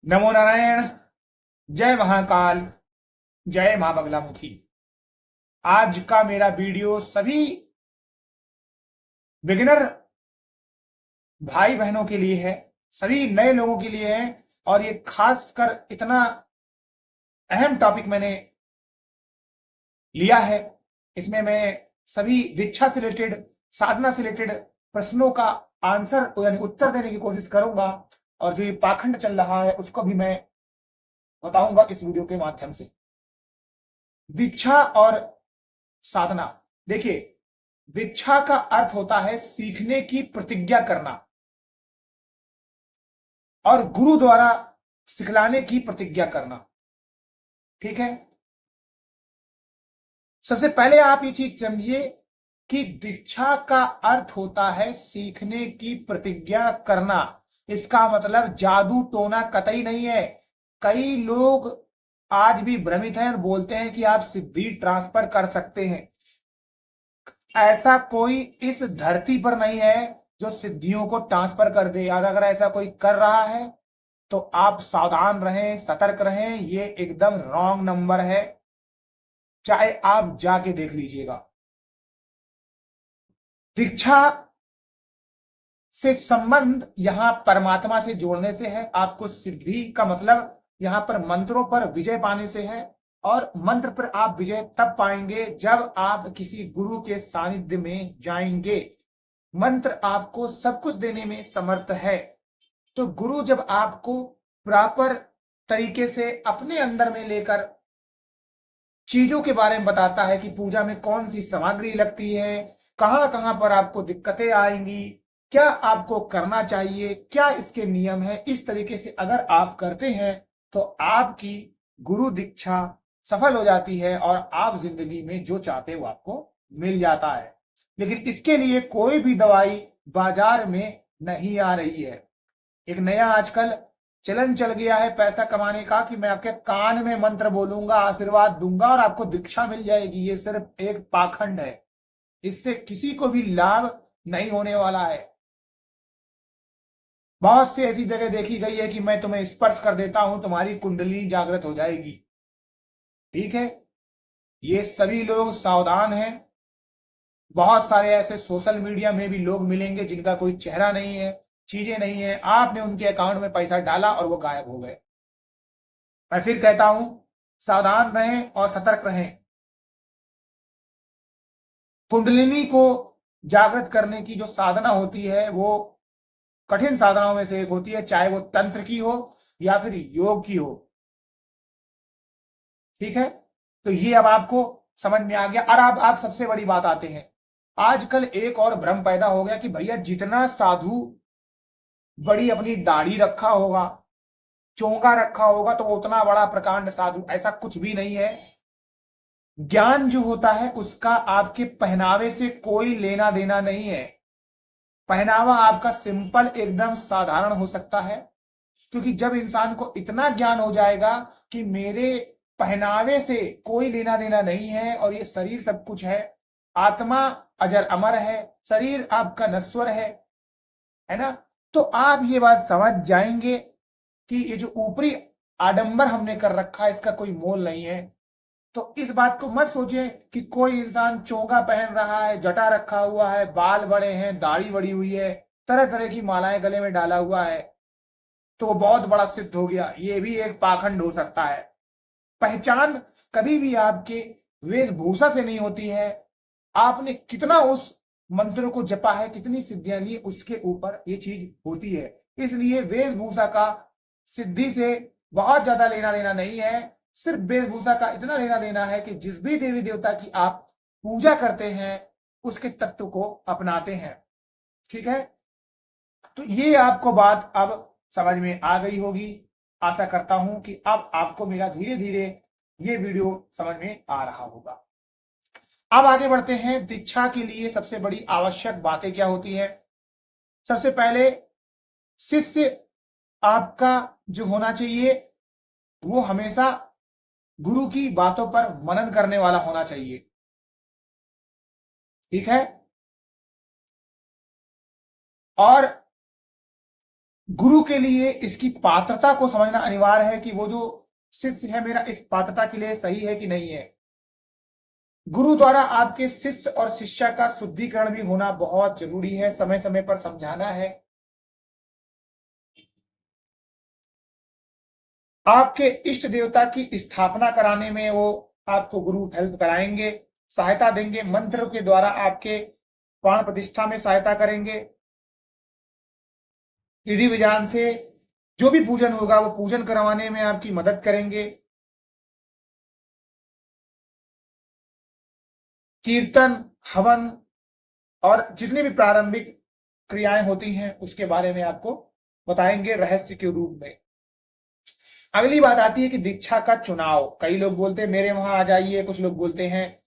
नमो नारायण। जय महाकाल। जय मां बगलामुखी। आज का मेरा वीडियो सभी बिगिनर भाई बहनों के लिए है, सभी नए लोगों के लिए है। और ये खासकर इतना अहम टॉपिक मैंने लिया है। इसमें मैं सभी दीक्षा से रिलेटेड, साधना से रिलेटेड प्रश्नों का आंसर यानी उत्तर देने की कोशिश करूंगा। और जो ये पाखंड चल रहा है उसको भी मैं बताऊंगा इस वीडियो के माध्यम से। दीक्षा और साधना, देखिए, दीक्षा का अर्थ होता है सीखने की प्रतिज्ञा करना और गुरु द्वारा सिखलाने की प्रतिज्ञा करना। ठीक है। सबसे पहले आप ये चीज समझिए कि दीक्षा का अर्थ होता है सीखने की प्रतिज्ञा करना। इसका मतलब जादू टोना कतई नहीं है। कई लोग आज भी भ्रमित हैं और बोलते हैं कि आप सिद्धि ट्रांसफर कर सकते हैं। ऐसा कोई इस धरती पर नहीं है जो सिद्धियों को ट्रांसफर कर दे। और अगर ऐसा कोई कर रहा है तो आप सावधान रहें, सतर्क रहें। ये एकदम रॉन्ग नंबर है, चाहे आप जाके देख लीजिएगा। दीक्षा से संबंध यहां परमात्मा से जोड़ने से है। आपको सिद्धि का मतलब यहां पर मंत्रों पर विजय पाने से है। और मंत्र पर आप विजय तब पाएंगे जब आप किसी गुरु के सानिध्य में जाएंगे। मंत्र आपको सब कुछ देने में समर्थ है। तो गुरु जब आपको प्रॉपर तरीके से अपने अंदर में लेकर चीजों के बारे में बताता है कि पूजा में कौन सी सामग्री लगती है, कहां कहां पर आपको दिक्कतें आएंगी, क्या आपको करना चाहिए, क्या इसके नियम है, इस तरीके से अगर आप करते हैं तो आपकी गुरु दीक्षा सफल हो जाती है और आप जिंदगी में जो चाहते हो आपको मिल जाता है। लेकिन इसके लिए कोई भी दवाई बाजार में नहीं आ रही है। एक नया आजकल चलन चल गया है पैसा कमाने का कि मैं आपके कान में मंत्र बोलूंगा, आशीर्वाद दूंगा और आपको दीक्षा मिल जाएगी। ये सिर्फ एक पाखंड है। इससे किसी को भी लाभ नहीं होने वाला है। बहुत सी ऐसी जगह देखी गई है कि मैं तुम्हें स्पर्श कर देता हूं, तुम्हारी कुंडली जागृत हो जाएगी। ठीक है। ये सभी लोग सावधान हैं। बहुत सारे ऐसे सोशल मीडिया में भी लोग मिलेंगे जिनका कोई चेहरा नहीं है, चीजें नहीं है। आपने उनके अकाउंट में पैसा डाला और वो गायब हो गए। मैं फिर कहता हूं, सावधान रहें और सतर्क रहें। कुंडलिनी को जागृत करने की जो साधना होती है वो कठिन साधनाओं में से एक होती है, चाहे वो तंत्र की हो या फिर योग की हो। ठीक है। तो ये अब आपको समझ में आ गया। और अब आप सबसे बड़ी बात आते हैं, आजकल एक और भ्रम पैदा हो गया कि भैया जितना साधु बड़ी अपनी दाढ़ी रखा होगा, चोंगा रखा होगा तो वो उतना बड़ा प्रकांड साधु। ऐसा कुछ भी नहीं है। ज्ञान जो होता है उसका आपके पहनावे से कोई लेना देना नहीं है। पहनावा आपका सिंपल एकदम साधारण हो सकता है, क्योंकि जब इंसान को इतना ज्ञान हो जाएगा कि मेरे पहनावे से कोई लेना देना नहीं है और ये शरीर सब कुछ है, आत्मा अजर अमर है, शरीर आपका नश्वर है ना, तो आप ये बात समझ जाएंगे कि ये जो ऊपरी आडंबर हमने कर रखा है इसका कोई मोल नहीं है। तो इस बात को मत सोचें कि कोई इंसान चोंगा पहन रहा है, जटा रखा हुआ है, बाल बड़े हैं, दाढ़ी बड़ी हुई है, तरह तरह की मालाएं गले में डाला हुआ है तो वो बहुत बड़ा सिद्ध हो गया। ये भी एक पाखंड हो सकता है। पहचान कभी भी आपके वेशभूषा से नहीं होती है। आपने कितना उस मंत्र को जपा है, कितनी सिद्धियां ली, उसके ऊपर ये चीज होती है। इसलिए वेशभूषा का सिद्धि से बहुत ज्यादा लेना देना नहीं है। सिर्फ वेशभूषा का इतना लेना देना है कि जिस भी देवी देवता की आप पूजा करते हैं उसके तत्व को अपनाते हैं। ठीक है। तो ये आपको बात अब समझ में आ गई होगी। आशा करता हूं कि अब आपको मेरा धीरे धीरे ये वीडियो समझ में आ रहा होगा। अब आगे बढ़ते हैं। दीक्षा के लिए सबसे बड़ी आवश्यक बातें क्या होती है। सबसे पहले, शिष्य आपका जो होना चाहिए वो हमेशा गुरु की बातों पर मनन करने वाला होना चाहिए। ठीक है। और गुरु के लिए इसकी पात्रता को समझना अनिवार्य है कि वो जो शिष्य है मेरा इस पात्रता के लिए सही है कि नहीं है। गुरु द्वारा आपके शिष्य और शिष्या का शुद्धिकरण भी होना बहुत जरूरी है, समय समय पर समझाना है। आपके इष्ट देवता की स्थापना कराने में वो आपको गुरु हेल्प कराएंगे, सहायता देंगे, मंत्र के द्वारा आपके प्राण प्रतिष्ठा में सहायता करेंगे। विधि विधान से जो भी पूजन होगा वो पूजन करवाने में आपकी मदद करेंगे। कीर्तन, हवन और जितनी भी प्रारंभिक क्रियाएं होती हैं उसके बारे में आपको बताएंगे रहस्य के रूप में। अगली बात आती है कि दीक्षा का चुनाव। कई लोग बोलते हैं मेरे वहां आ जाइए, कुछ लोग बोलते हैं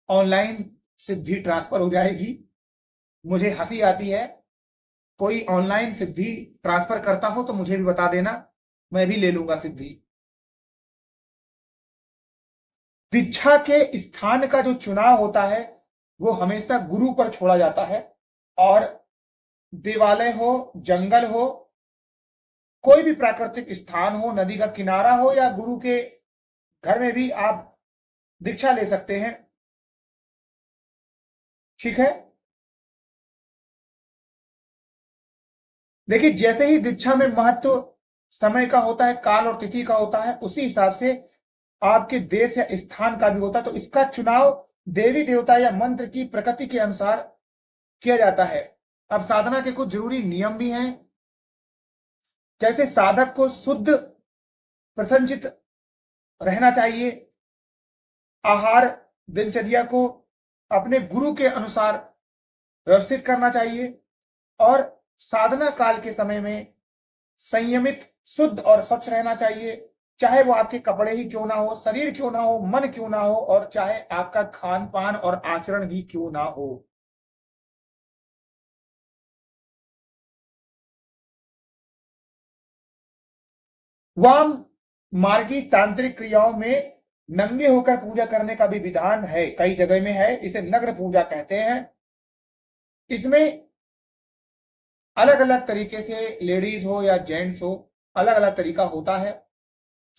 ऑनलाइन सिद्धि ट्रांसफर हो जाएगी। मुझे हंसी आती है, कोई ऑनलाइन सिद्धि ट्रांसफर करता हो तो मुझे भी बता देना, मैं भी ले लूंगा सिद्धि। दीक्षा के स्थान का जो चुनाव होता है वो हमेशा गुरु पर छोड़ा जाता है, और देवालय हो, जंगल हो, कोई भी प्राकृतिक स्थान हो, नदी का किनारा हो या गुरु के घर में भी आप दीक्षा ले सकते हैं। ठीक है। देखिए, जैसे ही दीक्षा में महत्व समय का होता है, काल और तिथि का होता है, उसी हिसाब से आपके देश या स्थान का भी होता है। तो इसका चुनाव देवी देवता या मंत्र की प्रकृति के अनुसार किया जाता है। अब साधना के कुछ जरूरी नियम भी हैं, जैसे साधक को शुद्ध प्रसन्नचित रहना चाहिए, आहार दिनचर्या को अपने गुरु के अनुसार व्यवस्थित करना चाहिए, और साधना काल के समय में संयमित, शुद्ध और स्वच्छ रहना चाहिए। चाहे वो आपके कपड़े ही क्यों ना हो, शरीर क्यों ना हो, मन क्यों ना हो, और चाहे आपका खान पान और आचरण ही क्यों ना हो। वाम मार्गी तांत्रिक क्रियाओं में नंगे होकर पूजा करने का भी विधान है, कई जगह में है, इसे नग्न पूजा कहते हैं। इसमें अलग अलग तरीके से लेडीज हो या जेंट्स हो, अलग अलग तरीका होता है।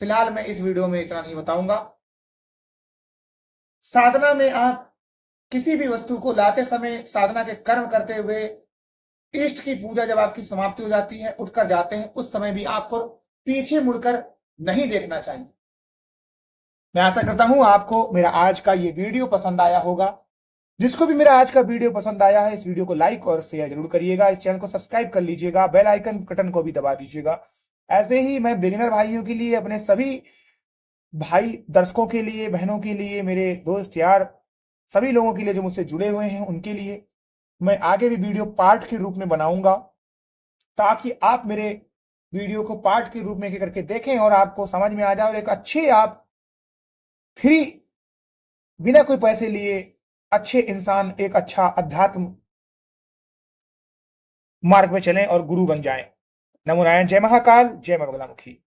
फिलहाल मैं इस वीडियो में इतना नहीं बताऊंगा। साधना में आप किसी भी वस्तु को लाते समय, साधना के कर्म करते हुए इष्ट की पूजा जब आपकी समाप्ति हो जाती है, उठकर जाते हैं, उस समय भी आपको पीछे मुड़कर नहीं देखना चाहिए। मैं आशा करता हूं आपको मेरा आज का ये वीडियो पसंद आया होगा। जिसको भी मेरा आज का वीडियो पसंद आया है, इस वीडियो को लाइक और शेयर जरूर करिएगा, इस चैनल को सब्सक्राइब कर लीजिएगा, बेल आइकन बटन को भी दबा दीजिएगा। ऐसे ही मैं बिगिनर भाइयों के लिए, अपने सभी भाई दर्शकों के लिए, बहनों के लिए, मेरे दोस्त यार, सभी लोगों के लिए जो मुझसे जुड़े हुए हैं, उनके लिए मैं आगे भी वीडियो पार्ट के रूप में बनाऊंगा, ताकि आप मेरे वीडियो को पार्ट के रूप में करके देखें और आपको समझ में आ जाए, और एक अच्छे आप फ्री, बिना कोई पैसे लिए अच्छे इंसान, एक अच्छा अध्यात्म मार्ग में चलें और गुरु बन जाएं। नमो नारायण। जय महाकाल, जय मंगलामुखी।